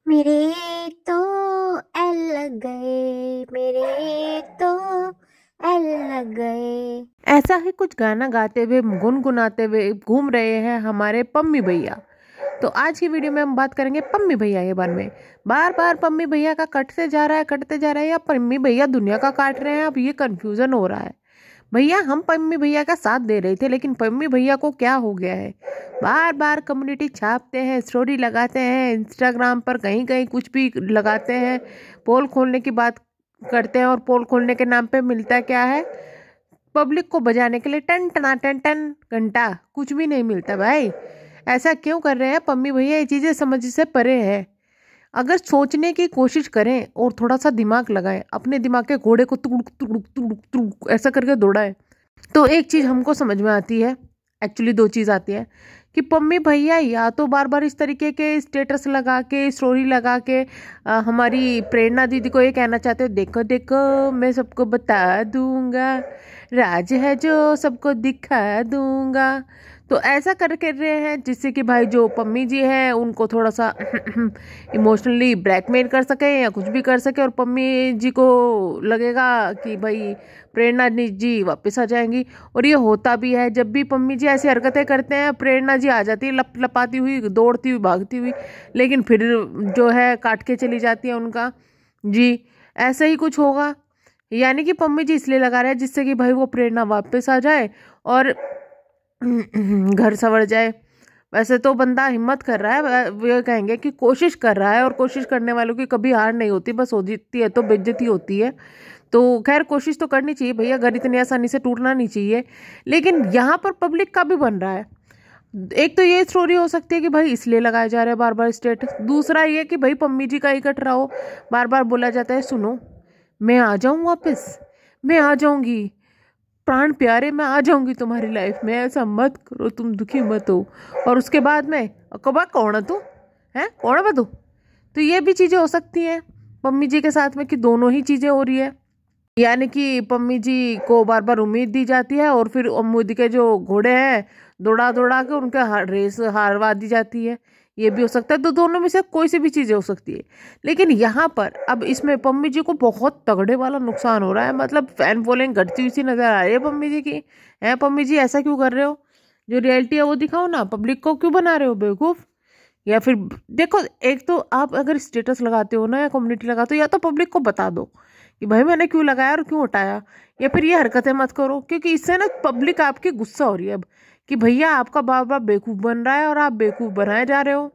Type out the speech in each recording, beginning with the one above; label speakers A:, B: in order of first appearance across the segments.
A: मेरे तो एल लग गए, मेरे तो एल लग गए।
B: ऐसा ही कुछ गाना गाते हुए गुनगुनाते हुए घूम रहे हैं हमारे पम्मी भैया। तो आज की वीडियो में हम बात करेंगे पम्मी भैया के बारे में। बार बार पम्मी भैया का कटते जा रहा है या पम्मी भैया दुनिया का काट रहे हैं, अब ये कंफ्यूजन हो रहा है। भैया हम पम्मी भैया का साथ दे रहे थे, लेकिन पम्मी भैया को क्या हो गया है? बार बार कम्युनिटी छापते हैं, स्टोरी लगाते हैं, इंस्टाग्राम पर कहीं कहीं कुछ भी लगाते हैं, पोल खोलने की बात करते हैं, और पोल खोलने के नाम पे मिलता क्या है? पब्लिक को बजाने के लिए टन टना टन टन घंटा, कुछ भी नहीं मिलता भाई। ऐसा क्यों कर रहे हैं पम्मी भैया? ये चीज़ें समझ से परे है। अगर सोचने की कोशिश करें और थोड़ा सा दिमाग लगाएं, अपने दिमाग के घोड़े को तुड़ुक तुड़ुक तुड़ुक तुड़ुक ऐसा करके दौड़ाएं, तो एक चीज़ हमको समझ में आती है। एक्चुअली दो चीज़ आती है कि पम्मी भैया या तो बार बार इस तरीके के स्टेटस लगा के, स्टोरी लगा के हमारी प्रेरणा दीदी को ये कहना चाहते हो, देखो देखो मैं सबको बता दूंगा, राज है जो सबको दिखा दूंगा। तो ऐसा कर रहे हैं जिससे कि भाई जो पम्मी जी है उनको थोड़ा सा इमोशनली ब्लैकमेल कर सके या कुछ भी कर सके, और पम्मी जी को लगेगा कि भाई प्रेरणा जी वापस आ जाएंगी। और ये होता भी है, जब भी पम्मी जी ऐसी हरकतें करते हैं प्रेरणा जी आ जाती है लप लपाती हुई, दौड़ती हुई, भागती हुई, लेकिन फिर जो है काट के चली जाती है उनका। जी ऐसा ही कुछ होगा, यानी कि पम्मी जी इसलिए लगा रहे हैं जिससे कि भाई वो प्रेरणा वापस आ जाए और घर संवर जाए। वैसे तो बंदा हिम्मत कर रहा है, वो कहेंगे कि कोशिश कर रहा है, और कोशिश करने वालों की कभी हार नहीं होती, बस होती है तो बेइज्जती होती है। तो खैर कोशिश तो करनी चाहिए भैया, घर इतनी आसानी से टूटना नहीं चाहिए। लेकिन यहाँ पर पब्लिक का भी बन रहा है। एक तो ये स्टोरी हो सकती है कि भाई इसलिए लगाए जा रहे हैं बार बार स्टेटस, दूसरा ये कि भाई पम्मी जी का ही कट रहा हो। बार बार बोला जाता है, सुनो मैं आ जाऊं वापस, मैं आ जाऊंगी, प्राण प्यारे मैं आ जाऊंगी तुम्हारी लाइफ में, ऐसा मत करो, तुम दुखी मत हो। और उसके बाद में कबा कौन है तू, है कौन है तू? तो ये भी चीज़ें हो सकती हैं पम्मी जी के साथ में कि दोनों ही चीज़ें हो रही है। यानी कि पम्मी जी को बार बार उम्मीद दी जाती है और फिर उम्मीद के जो घोड़े हैं दौड़ा दौड़ा के उनके रेस हारवा दी जाती है। ये भी हो सकता है, तो दोनों में से कोई सी भी चीज़ें हो सकती है। लेकिन यहाँ पर अब इसमें पम्मी जी को बहुत तगड़े वाला नुकसान हो रहा है, मतलब फैन फॉलोइंग घटती हुई सी नजर आ रही है पम्मी जी की। है पम्मी जी ऐसा क्यों कर रहे हो? जो रियलिटी है वो दिखाओ ना, पब्लिक को क्यों बना रहे हो बेवकूफ़? या फिर देखो, एक तो आप अगर स्टेटस लगाते हो ना या कम्युनिटी लगाते हो, या तो पब्लिक को बता दो कि भाई मैंने क्यों लगाया और क्यों हटाया, या फिर ये हरकतें मत करो, क्योंकि इससे ना पब्लिक आपकी गुस्सा हो रही है अब कि भैया आपका बार बार बेवकूफ़ बन रहा है और आप बेवकूफ़ बनाए जा रहे हो।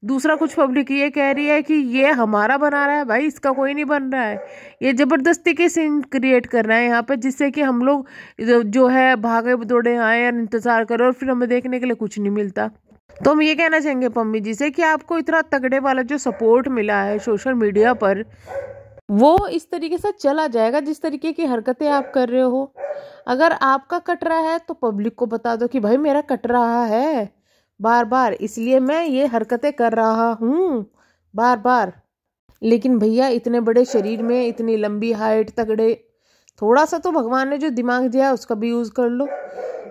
B: दूसरा कुछ पब्लिक ये कह रही है कि ये हमारा बना रहा है, भाई इसका कोई नहीं बन रहा है, ये ज़बरदस्ती के सीन क्रिएट कर रहा है यहाँ पे, जिससे कि हम लोग जो है भागे दौड़े आए और इंतज़ार करें और फिर हमें देखने के लिए कुछ नहीं मिलता। तो हम ये कहना चाहेंगे पम्मी जी से कि आपको इतना तगड़े वाला जो सपोर्ट मिला है सोशल मीडिया पर, वो इस तरीके से चला जाएगा जिस तरीके की हरकतें आप कर रहे हो। अगर आपका कट रहा है तो पब्लिक को बता दो कि भाई मेरा कट रहा है बार बार, इसलिए मैं ये हरकतें कर रहा हूँ बार बार। लेकिन भैया इतने बड़े शरीर में इतनी लंबी हाइट, तगड़े, थोड़ा सा तो भगवान ने जो दिमाग दिया है उसका भी यूज़ कर लो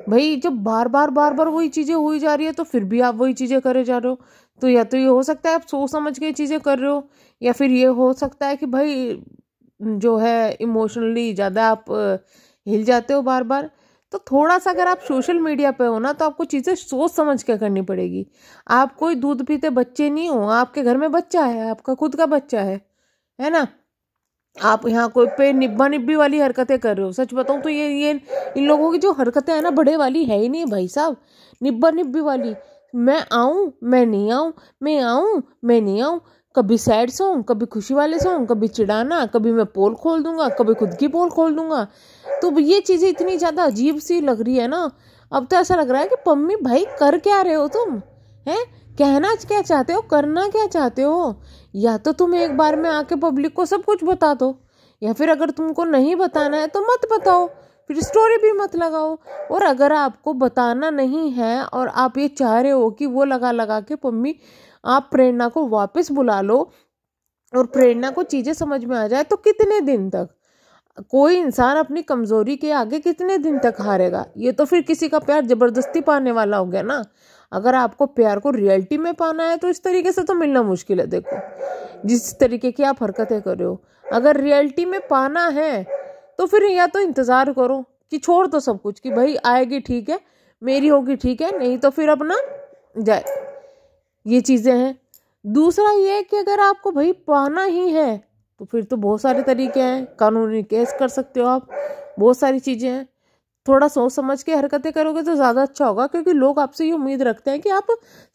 B: भाई। जब बार बार वही चीज़ें हुई जा रही है तो फिर भी आप वही चीज़ें करे जा रहे हो, तो या तो ये हो सकता है आप सोच समझ के चीज़ें कर रहे हो, या फिर ये हो सकता है कि भाई जो है इमोशनली ज़्यादा आप हिल जाते हो बार बार। तो थोड़ा सा अगर आप सोशल मीडिया पे हो ना तो आपको चीज़ें सोच समझ के करनी पड़ेगी। आप कोई दूध पीते बच्चे नहीं हो, आपके घर में बच्चा है, आपका खुद का बच्चा है ना? आप यहाँ कोई पे निब्बा निब्बी वाली हरकतें कर रहे हो। सच बताऊँ तो ये इन लोगों की जो हरकतें हैं ना बड़े वाली है ही नहीं भाई साहब, निब्बा निब्बी वाली। मैं आऊँ मैं नहीं आऊँ, मैं आऊँ मैं नहीं आऊँ, कभी सैड सॉन्ग, कभी खुशी वाले सॉन्ग, कभी चिढ़ाना, कभी मैं पोल खोल दूंगा, कभी खुद की पोल खोल दूंगा। तो ये चीज़ें इतनी ज़्यादा अजीब सी लग रही है ना, अब तो ऐसा लग रहा है कि पम्मी भाई कर क्या रहे हो तुम? हैं कहना क्या चाहते हो, करना क्या चाहते हो? या तो तुम एक बार में आके पब्लिक को सब कुछ बता दो, या फिर अगर तुमको नहीं बताना है तो मत बताओ, फिर स्टोरी भी मत लगाओ। और अगर आपको बताना नहीं है और आप ये चाह रहे हो कि वो लगा लगा के पम्मी आप प्रेरणा को वापस बुला लो और प्रेरणा को चीज़ें समझ में आ जाए, तो कितने दिन तक? कोई इंसान अपनी कमजोरी के आगे कितने दिन तक हारेगा। ये तो फिर किसी का प्यार जबरदस्ती पाने वाला हो गया ना। अगर आपको प्यार को रियलिटी में पाना है तो इस तरीके से तो मिलना मुश्किल है। देखो जिस तरीके की आप हरकतें कर रहे हो, अगर रियलिटी में पाना है तो फिर या तो इंतजार करो कि छोड़ दो सब कुछ, कि भाई आएगी ठीक है, मेरी होगी ठीक है, नहीं तो फिर अपना जाए। ये चीजें हैं। दूसरा ये है कि अगर आपको भाई पाना ही है तो फिर तो बहुत सारे तरीके हैं, कानूनी केस कर सकते हो आप, बहुत सारी चीजें हैं। थोड़ा सोच समझ के हरकतें करोगे तो ज़्यादा अच्छा होगा, क्योंकि लोग आपसे ये उम्मीद रखते हैं कि आप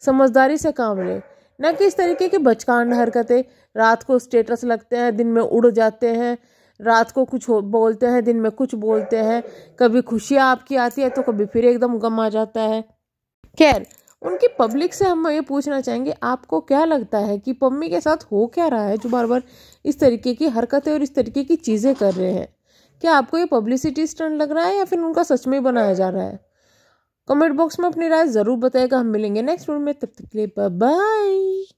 B: समझदारी से काम लें, न कि इस तरीके की बचकान हरकतें। रात को स्टेटस लगते हैं, दिन में उड़ जाते हैं, रात को कुछ बोलते हैं, दिन में कुछ बोलते हैं, कभी खुशियाँ आपकी आती है तो कभी फिर एकदम गम आ जाता है। खैर, उनकी पब्लिक से हम ये पूछना चाहेंगे, आपको क्या लगता है कि पम्मी के साथ हो क्या रहा है जो बार बार इस तरीके की हरकतें और इस तरीके की चीज़ें कर रहे हैं? क्या आपको ये पब्लिसिटी स्टंट लग रहा है या फिर उनका सच में बनाया जा रहा है? कमेंट बॉक्स में अपनी राय ज़रूर बताएगा। हम मिलेंगे नेक्स्ट वीडियो में, तब तक के लिए बाय बाय।